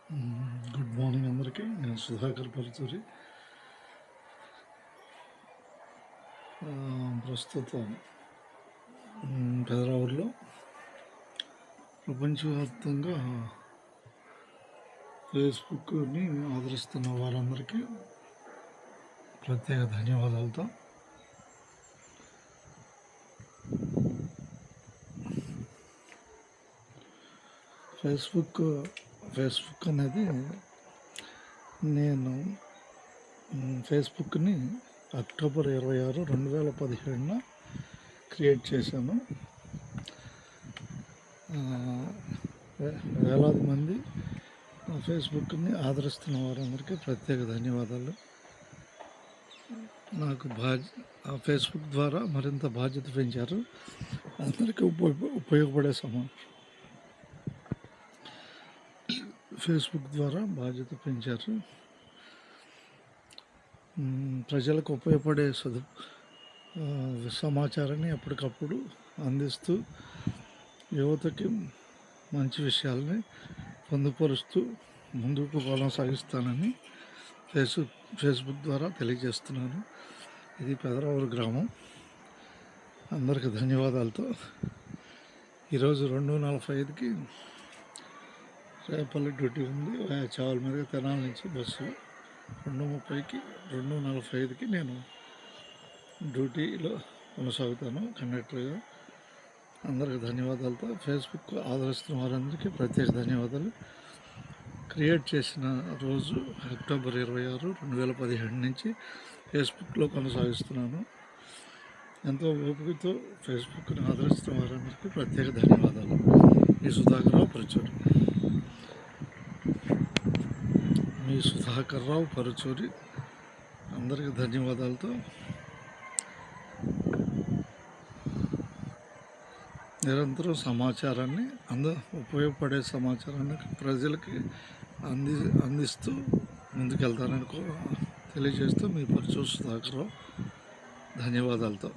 Good morning అందరికీ. నేను సుధాకర్ పరుచూరి. ప్రస్తుతం పెదరావుల్లో ప్రపంచవ్యాప్తంగా ఫేస్బుక్ని ఆదరిస్తున్న వారందరికీ ప్రత్యేక ధన్యవాదాలతో ఫేస్బుక్ అనేది నేను ఫేస్బుక్ని అక్టోబర్ 26, 2017 క్రియేట్ చేశాను. వేలాది మంది ఫేస్బుక్ని ఆదరిస్తున్న వారందరికీ ప్రత్యేక ధన్యవాదాలు. నాకు ఫేస్బుక్ ద్వారా మరింత బాధ్యత పెంచారు. అందరికీ ఉపయోగపడే ఫేస్బుక్ ద్వారా బాధ్యత పెంచారు. ప్రజలకు ఉపయోగపడే సమాచారాన్ని ఎప్పటికప్పుడు అందిస్తూ యువతకి మంచి విషయాలని పొందుపరుస్తూ ముందుకు కొనసాగిస్తానని ఫేస్బుక్ ద్వారా తెలియజేస్తున్నాను. ఇది పెదరావుల గ్రామం. అందరికీ ధన్యవాదాలతో ఈరోజు 2:45కి రేపల్లి డ్యూటీ ఉంది. చావల మీద తెనాల నుంచి బస్సు 2:30కి 2:45కి నేను డ్యూటీలో కొనసాగుతాను కండక్టర్గా. అందరికీ ధన్యవాదాలతో ఫేస్బుక్ ఆదరిస్తున్న వారందరికీ ప్రత్యేక ధన్యవాదాలు. క్రియేట్ చేసిన రోజు అక్టోబర్ 26, 2017 నుంచి ఫేస్బుక్లో కొనసాగిస్తున్నాను. ఎంతో ఓపికతో ఫేస్బుక్ని ఆదరిస్తున్న వారందరికీ ప్రత్యేక ధన్యవాదాలు. మీ సుధాకర్రావు పరుచూరి. అందరికీ ధన్యవాదాలతో నిరంతరం సమాచారాన్ని ఉపయోగపడే సమాచారాన్ని ప్రజలకి అందిస్తూ ముందుకెళ్తానని తెలియజేస్తూ మీ పరుచూరి సుధాకర్రావు. ధన్యవాదాలతో.